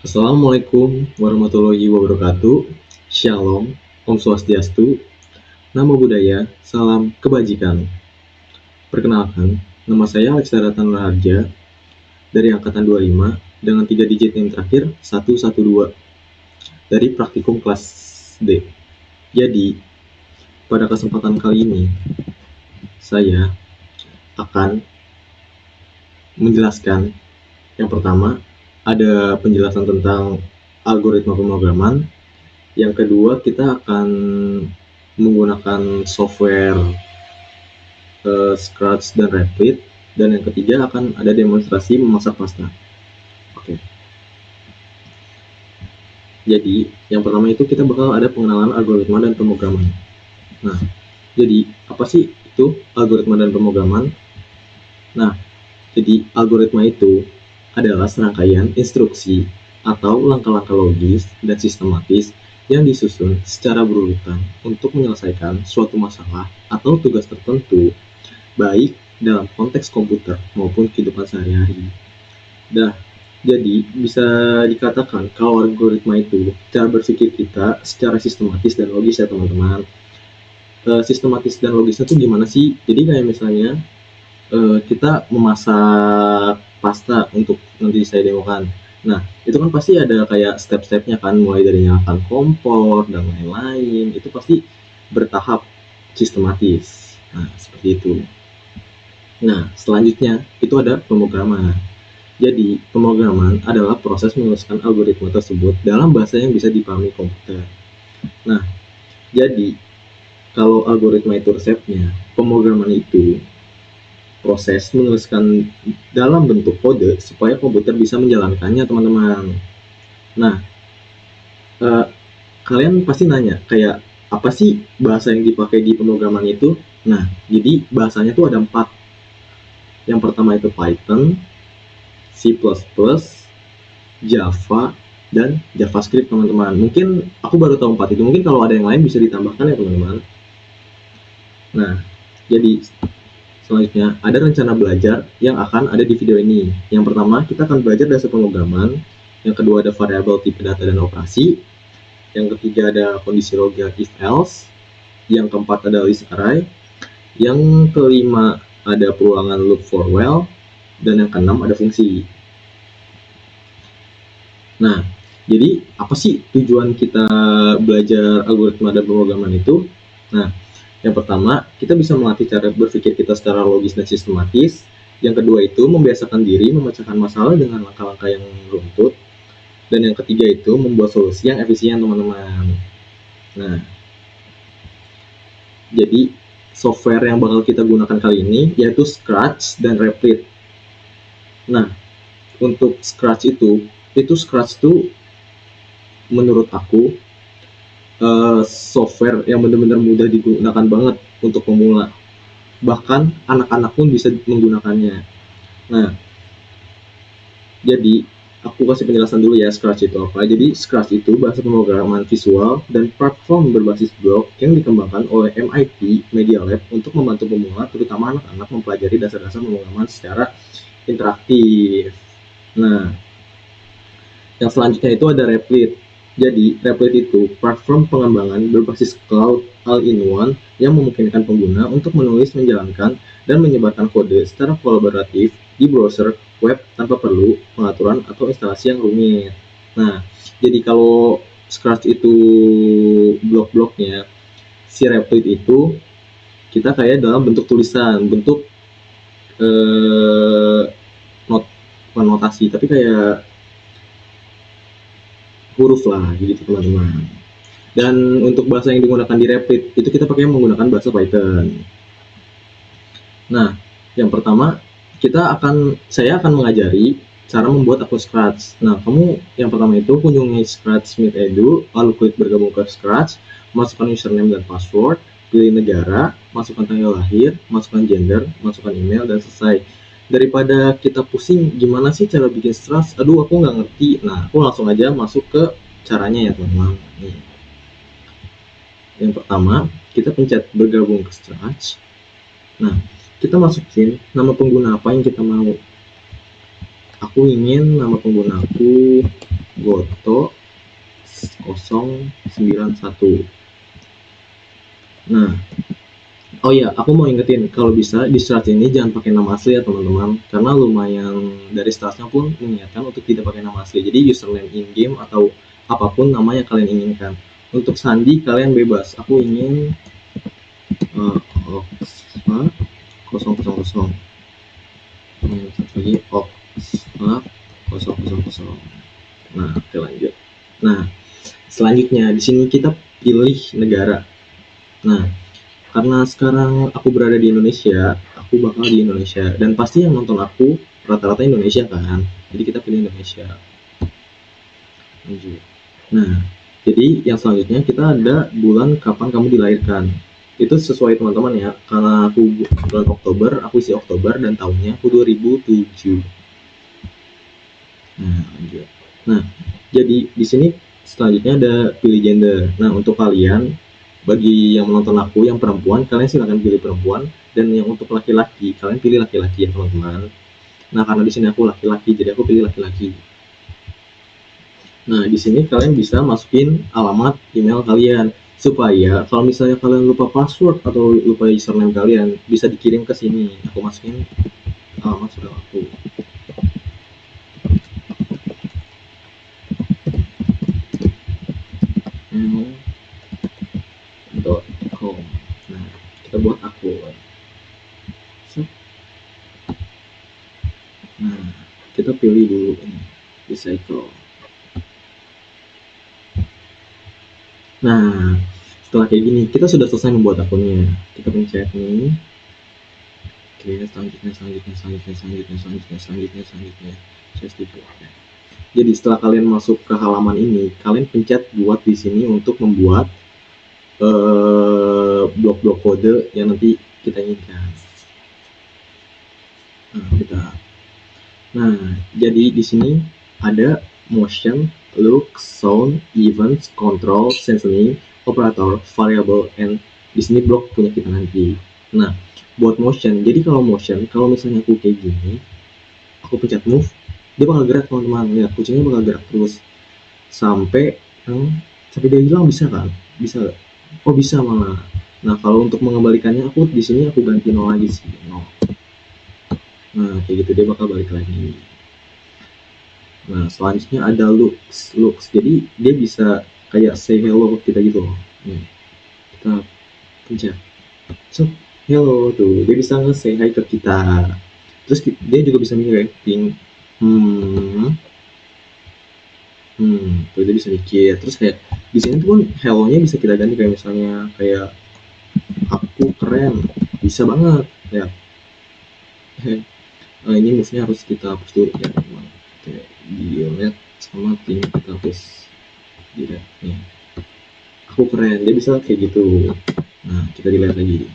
Assalamualaikum warahmatullahi wabarakatuh. Shalom, Om Swastiastu, Namo Buddhaya, Salam Kebajikan. Perkenalkan, nama saya Alexander Raharja dari Angkatan 25 dengan 3 digit yang terakhir 112 dari praktikum kelas D. Jadi, pada kesempatan kali ini, saya akan menjelaskan yang pertama, ada penjelasan tentang algoritma pemrograman. Yang kedua, kita akan menggunakan software Scratch dan Replit. Dan yang ketiga akan ada demonstrasi memasak pasta. Oke. Jadi, yang pertama itu kita bakal ada pengenalan algoritma dan pemrograman. Nah, jadi apa sih itu algoritma dan pemrograman? Nah, jadi algoritma itu adalah serangkaian instruksi atau langkah-langkah logis dan sistematis yang disusun secara berurutan untuk menyelesaikan suatu masalah atau tugas tertentu, baik dalam konteks komputer maupun kehidupan sehari-hari. Jadi bisa dikatakan kalau algoritma itu cara berpikir kita secara sistematis dan logis ya teman-teman. Sistematis dan logisnya tuh gimana sih? Jadi kayak misalnya kita memasak pasta untuk nanti saya demokan. Nah, itu kan pasti ada kayak step-stepnya kan, mulai dari nyalakan kompor dan lain-lain. Itu pasti bertahap sistematis. Nah, seperti itu. Nah, selanjutnya itu ada pemrograman. Jadi, pemrograman adalah proses menuliskan algoritma tersebut dalam bahasa yang bisa dipahami komputer. Nah, jadi kalau algoritma itu resepnya, pemrograman itu proses menuliskan dalam bentuk kode supaya komputer bisa menjalankannya, teman-teman. Nah, kalian pasti nanya, kayak apa sih bahasa yang dipakai di pemrograman itu? Nah, jadi bahasanya tuh ada 4. Yang pertama itu Python, C++, Java, dan JavaScript, teman-teman. Mungkin aku baru tahu 4 itu. Mungkin kalau ada yang lain bisa ditambahkan ya, teman-teman. Nah, jadi selanjutnya, ada rencana belajar yang akan ada di video ini. Yang pertama, kita akan belajar dasar pemrograman. Yang kedua, ada variabel tipe data dan operasi. Yang ketiga, ada kondisi logika if else. Yang keempat, ada list array. Yang kelima, ada perulangan loop for while. Dan yang keenam, ada fungsi. Nah, jadi apa sih tujuan kita belajar algoritma dan pemrograman itu? Nah, yang pertama, kita bisa melatih cara berpikir kita secara logis dan sistematis. Yang kedua itu membiasakan diri memecahkan masalah dengan langkah-langkah yang runtut. Dan yang ketiga itu membuat solusi yang efisien, teman-teman. Nah, jadi software yang bakal kita gunakan kali ini yaitu Scratch dan Replit. Nah, untuk Scratch itu Scratch itu menurut aku software yang benar-benar mudah digunakan banget untuk pemula. Bahkan anak-anak pun bisa menggunakannya. Nah, jadi aku kasih penjelasan dulu ya Scratch itu apa. Jadi Scratch itu bahasa pemrograman visual dan platform berbasis blok yang dikembangkan oleh MIT Media Lab untuk membantu pemula, terutama anak-anak, mempelajari dasar-dasar pemrograman secara interaktif. Nah, yang selanjutnya itu ada Replit. Jadi, Replit itu platform pengembangan berbasis cloud all-in-one yang memungkinkan pengguna untuk menulis, menjalankan, dan menyebarkan kode secara kolaboratif di browser web tanpa perlu pengaturan atau instalasi yang rumit. Nah, jadi kalau Scratch itu blok-bloknya, si Replit itu kita kayak dalam bentuk tulisan, bentuk notasi, tapi kayak huruf lah gitu, teman-teman. Dan untuk bahasa yang digunakan di Replit itu kita pakai menggunakan bahasa Python. Nah, yang pertama saya akan mengajari cara membuat akun Scratch. Nah, kamu yang pertama itu kunjungi Scratch Meet Edu, lalu klik bergabung ke Scratch, masukkan username dan password, pilih negara, masukkan tanggal lahir, masukkan gender, masukkan email, dan selesai. Daripada kita pusing gimana sih cara bikin Scratch, aduh aku nggak ngerti. Nah, aku langsung aja masuk ke caranya ya, teman-teman. Nih. Yang pertama, kita pencet bergabung ke Scratch. Nah, kita masukin nama pengguna apa yang kita mau. Aku ingin nama pengguna aku Goto 091. Nah, oh iya, aku mau ingetin kalau bisa di start ini jangan pakai nama asli ya teman-teman, karena lumayan dari startnya pun mengingatkan untuk tidak pakai nama asli. Jadi username in game atau apapun nama yang kalian inginkan. Untuk sandi kalian bebas. Aku ingin Oxford 000. Satu lagi Oxford 000. Nah, oke lanjut. Nah, selanjutnya di sini kita pilih negara. Nah, karena sekarang aku berada di Indonesia, aku bakal di Indonesia. Dan pasti yang nonton aku rata-rata Indonesia kan. Jadi kita pilih Indonesia. Lanjut. Nah, jadi yang selanjutnya kita ada bulan kapan kamu dilahirkan. Itu sesuai teman-teman ya. Karena aku bulan Oktober, aku isi Oktober dan tahunnya aku 2007. Nah, lanjut. Nah, jadi di sini selanjutnya ada pilih gender. Nah, untuk kalian bagi yang menonton aku yang perempuan, kalian silakan pilih perempuan, dan yang untuk laki-laki kalian pilih laki-laki ya teman-teman. Nah, karena di sini aku laki-laki jadi aku pilih laki-laki. Nah, di sini kalian bisa masukin alamat email kalian supaya kalau misalnya kalian lupa password atau lupa username kalian bisa dikirim ke sini. Aku masukin alamat sudah aku. .com. Nah, kita buat akun. Nah, kita pilih dulu ini recycle. Nah, setelah kayak gini kita sudah selesai membuat akunnya. Kita pencet nih. Oke, selanjutnya. Jadi setelah kalian masuk ke halaman ini, kalian pencet buat di sini untuk membuat blok-blok kode yang nanti kita inginkan. Nah, jadi di sini ada motion, look, sound, events, control, sensory, operator, variable, and di sini blok punya kita nanti. Nah, buat motion, jadi kalau motion, kalau misalnya aku kayak gini, aku pencet move, dia bakal gerak teman-teman. Lihat, kucingnya bakal gerak terus sampai dia hilang, bisa kan? Bisa. Oh, bisa malah. Nah, kalau untuk mengembalikannya aku di sini aku ganti 0 lagi sih, 0. Nah, kayak gitu dia bakal balik lagi. Nah, selanjutnya ada looks. Jadi dia bisa kayak say hello kita gitu loh. Nih, kita pencet. So, hello tuh. Dia bisa nge-say hi ke kita. Terus dia juga bisa reacting. Tuh dia bisa mikir. Terus kayak di sini tuh pun hello-nya bisa kita ganti kayak misalnya kayak aku keren. Bisa banget. Ya. Ini move-nya harus kita hapus dulu ya teman. Kayak delete sama tim kita hapus delete nih. Aku keren, dia bisa kayak gitu. Nah, kita delete lagi.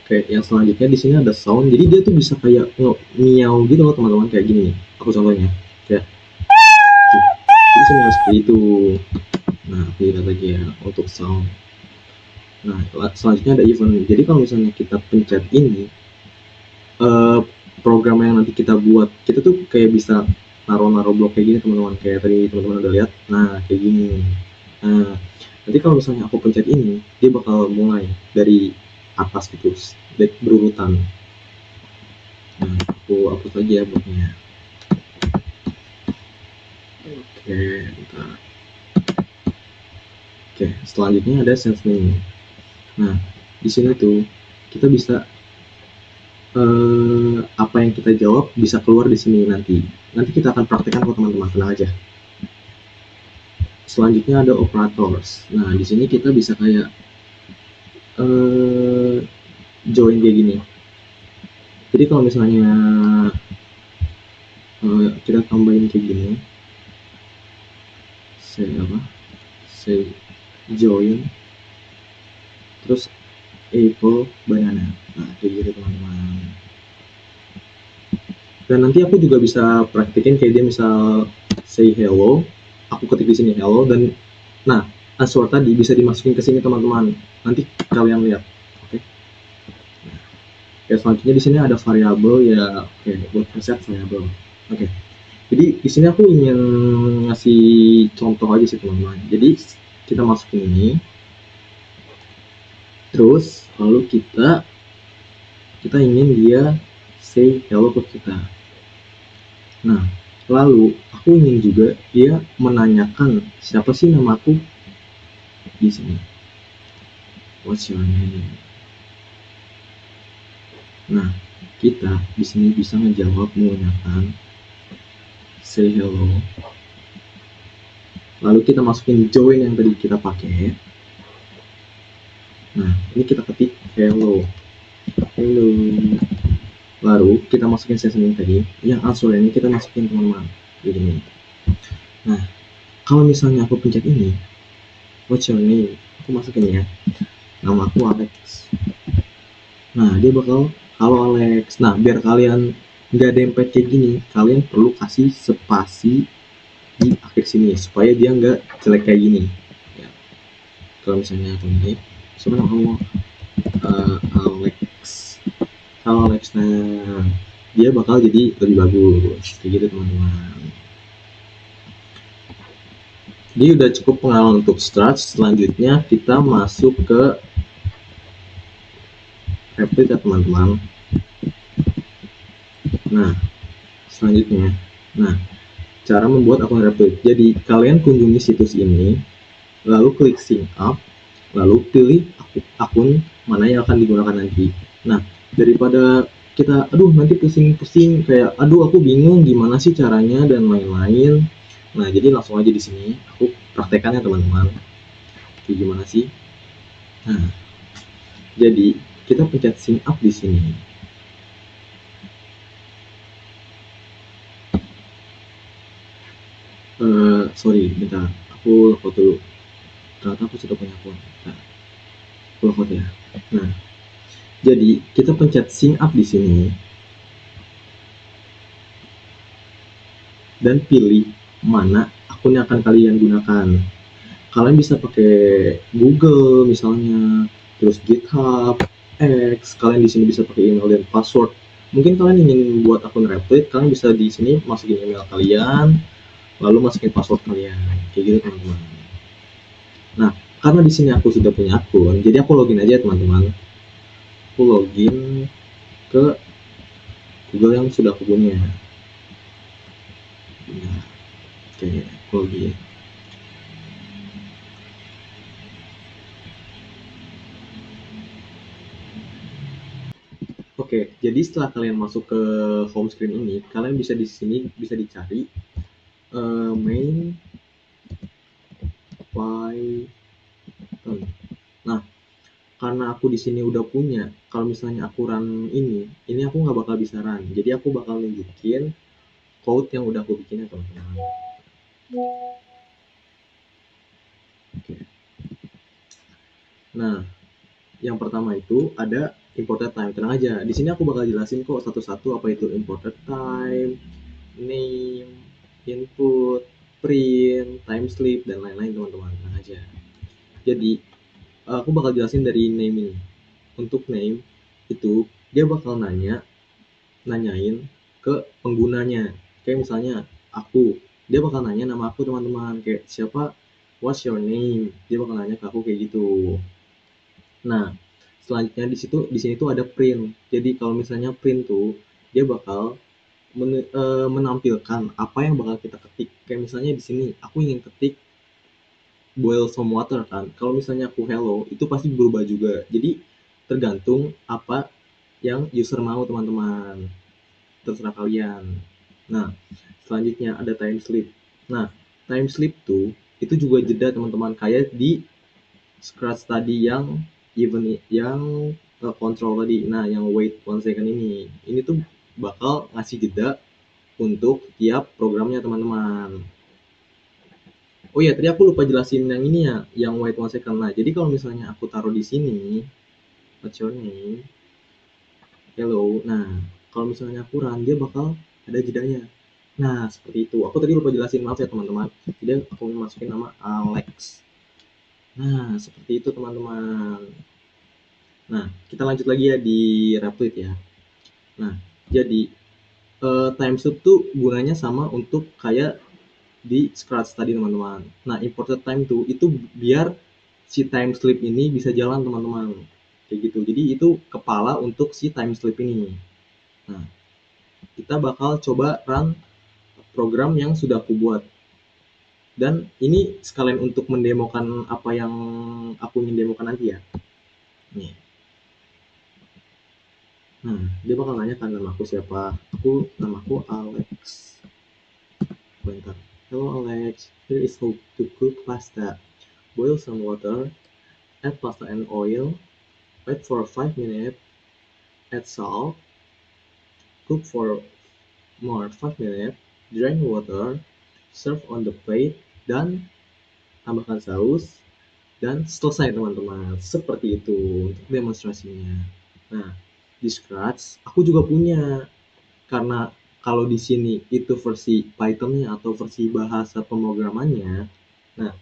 Oke, yang selanjutnya di sini ada sound. Jadi dia tuh bisa kayak miau gitu loh teman-teman, kayak gini nih. Aku contohnya kayak jadi semuanya seperti itu. Nah, kita lagi ya untuk sound. Nah, selanjutnya ada event. Jadi kalau misalnya kita pencet ini, program yang nanti kita buat, kita tuh kayak bisa naruh blok kayak gini teman-teman. Kayak tadi teman-teman udah lihat. Nah, kayak gini. Nah, nanti kalau misalnya aku pencet ini, dia bakal mulai dari atas gitu, berurutan. Nah, aku hapus lagi ya bloknya. Oke, bentar. Oke, selanjutnya ada sense name. Nah, di sini tuh kita bisa apa yang kita jawab bisa keluar di sini nanti. Nanti kita akan praktekkan kok teman-teman, tenang aja. Selanjutnya ada operators. Nah, di sini kita bisa kayak join kayak gini. Jadi kalau misalnya kita tambahin kayak gini, say join, terus apple banana. Nah, kayak gitu teman-teman. Dan nanti aku juga bisa praktekin kayak dia misal say hello, aku ketik di sini hello, dan nah answer tadi bisa dimasukin ke sini teman-teman. Nanti kalian lihat. Oke. Nah, selanjutnya di sini ada variabel ya. Oke, buat preset variabel. Oke. Jadi di sini aku ingin ngasih contoh aja sih teman-teman. Jadi kita masukin ini, terus lalu kita ingin dia say hello ke kita. Nah, lalu aku ingin juga dia menanyakan siapa sih namaku di sini. What's your name? Nah, kita di sini bisa ngejawab menggunakan say hello. Lalu kita masukin join yang tadi kita pakai. Nah, ini kita ketik hello. Hello. Lalu kita masukin session yang tadi. Yang answer ini kita masukin teman-teman. Jadi, nah, kalau misalnya aku pencet ini, what's your name? Aku masukin ya. Nama aku Alex. Nah, dia bakal halo Alex. Nah, biar kalian nggak dempet kayak gini, kalian perlu kasih spasi di akhir sini supaya dia nggak jelek kayak gini. Ya. Kalau misalnya aku ini, sebenarnya kamu Alex, halo Alex. Nah, dia bakal jadi lebih bagus kayak gitu teman-teman. Jadi udah cukup pengalaman untuk start. Selanjutnya kita masuk ke Replit ya teman-teman. Nah, selanjutnya, cara membuat akun Replit. Jadi kalian kunjungi situs ini, lalu klik sign up, lalu pilih akun mana yang akan digunakan nanti. Nah, daripada kita nanti pusing-pusing kayak aku bingung gimana sih caranya dan lain-lain. Nah, jadi langsung aja di sini aku praktekkan ya teman-teman. Kayak gimana sih? Nah, jadi kita pencet sign up di sini. Sorry, bentar. Aku login dulu. Ternyata aku sudah punya akun. Nah, aku login ya. Nah, jadi kita pencet sign up di sini dan pilih mana akun yang akan kalian gunakan. Kalian bisa pakai Google misalnya, terus GitHub, X. Kalian di sini bisa pakai email dan password. Mungkin kalian ingin buat akun Replit, kalian bisa di sini masukin email kalian, lalu masukin password kalian. Kayak gitu teman-teman. Nah, karena di sini aku sudah punya akun, jadi aku login aja teman-teman. Aku login ke Google yang sudah aku punya. Nah, oke, aku login. Oke, jadi setelah kalian masuk ke home screen ini, kalian bisa di sini bisa dicari main Python. Nah, karena aku di sini udah punya, kalau misalnya aku run ini aku nggak bakal bisa run. Jadi aku bakal nunjukin code yang udah aku bikin ya teman-teman. Oke. Nah, yang pertama itu ada imported time. Tenang aja, di sini aku bakal jelasin kok satu-satu apa itu imported time, name, input, print, time slip, dan lain-lain teman-teman. Tenang aja. Jadi aku bakal jelasin dari name ini. Untuk name itu dia bakal nanyain ke penggunanya. Kayak misalnya aku, dia bakal nanya nama aku teman-teman. Kayak siapa, what's your name? Dia bakal nanya ke aku kayak gitu. Nah, selanjutnya di sini tuh ada print. Jadi kalau misalnya print tuh dia bakal menampilkan apa yang bakal kita ketik. Kayak misalnya di sini aku ingin ketik boil some water kan. Kalau misalnya aku hello itu pasti berubah juga. Jadi tergantung apa yang user mau teman-teman. Terserah kalian. Nah, selanjutnya ada time slip. Nah, time slip tuh itu juga jeda teman-teman kayak di scratch tadi yang even yang control tadi. Nah, yang wait 1 second ini tuh bakal ngasih jeda untuk tiap programnya teman-teman. Oh iya, tadi aku lupa jelasin yang ini ya, yang wait 1 second. Nah, jadi kalau misalnya aku taruh di sini, what's your name? Hello. Nah, kalau misalnya aku run, dia bakal ada jedanya. Nah, seperti itu. Aku tadi lupa jelasin, maaf ya teman-teman. Jadi aku masukin nama Alex. Nah, seperti itu teman-teman. Nah, kita lanjut lagi ya di Replit ya. Nah, jadi time slip tuh gunanya sama untuk kayak di Scratch tadi teman-teman. Nah, imported time tuh itu biar si time slip ini bisa jalan teman-teman. Kayak gitu. Jadi itu kepala untuk si time slip ini. Nah, kita bakal coba run program yang sudah aku buat. Dan ini sekalian untuk mendemokan apa yang aku ingin demokan nanti ya. Nih. Nah, dia bakal nanya kan nama aku siapa. Namaku Alex. Bentar. Hello Alex, here is how to cook pasta. Boil some water, add pasta and oil, wait for 5 minutes, add salt, cook for more 5 minutes, drain water, serve on the plate, dan tambahkan saus, dan selesai teman-teman. Seperti itu untuk demonstrasinya. Nah, di Scratch aku juga punya, karena kalau di sini itu versi Python-nya atau versi bahasa pemrogramannya. Nah,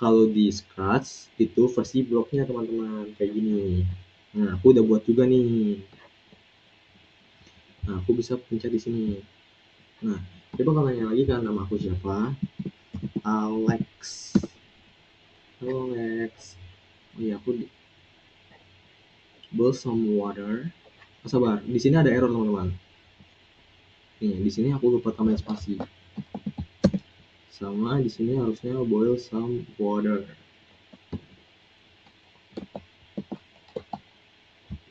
kalau di Scratch itu versi bloknya teman-teman kayak gini. Nah, aku udah buat juga nih. Nah, aku bisa pencet di sini. Nah, dia bakal nanya lagi kan nama aku siapa. Alex. Halo Alex. Oh iya, aku boil some water. Oh, sabar, di sini ada error teman-teman. Nih, di sini aku lupa tambah spasi. Sama di sini harusnya boil some water.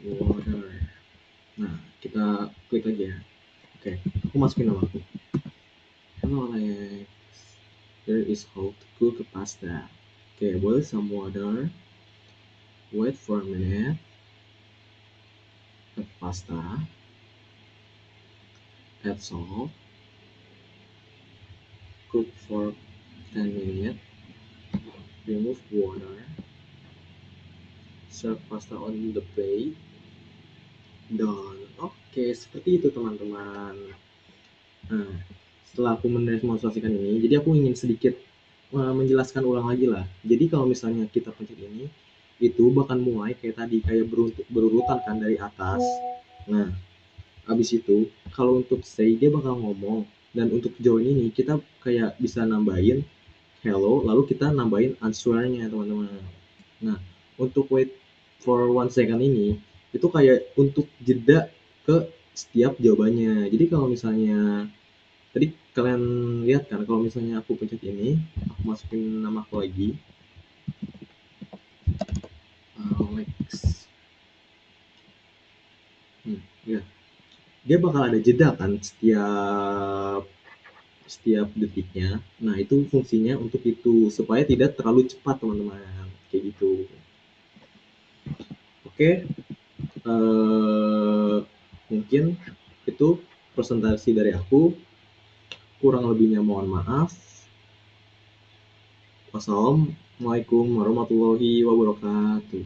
Water. Nah, kita klik aja. Oke, aku masukin nama aku. Hello Alex. Here is how to cook a pasta. Okay, boil some water. Wait for a minute. Add pasta. Add salt. Cook for 10 minutes. Remove water. Serve pasta on the plate. Done. Oke, seperti itu teman-teman. Nah, setelah aku mendemonstrasikan ini, jadi aku ingin sedikit menjelaskan ulang lagi lah. Jadi kalau misalnya kita pencet ini, itu bakal mulai kayak tadi, kayak berurutan kan dari atas. Nah, habis itu kalau untuk say dia bakal ngomong, dan untuk join ini kita kayak bisa nambahin hello, lalu kita nambahin answer-nya teman-teman. Nah, untuk wait for 1 second ini itu kayak untuk jeda ke setiap jawabannya. Jadi kalau misalnya tadi kalian lihat kan, kalau misalnya aku pencet ini, aku masukin nama aku lagi, Alex. Ya, dia bakal ada jeda kan setiap detiknya. Nah, itu fungsinya untuk itu supaya tidak terlalu cepat teman-teman, kayak gitu. Oke, mungkin itu presentasi dari aku. Kurang lebihnya mohon maaf. Wassalamualaikum warahmatullahi wabarakatuh.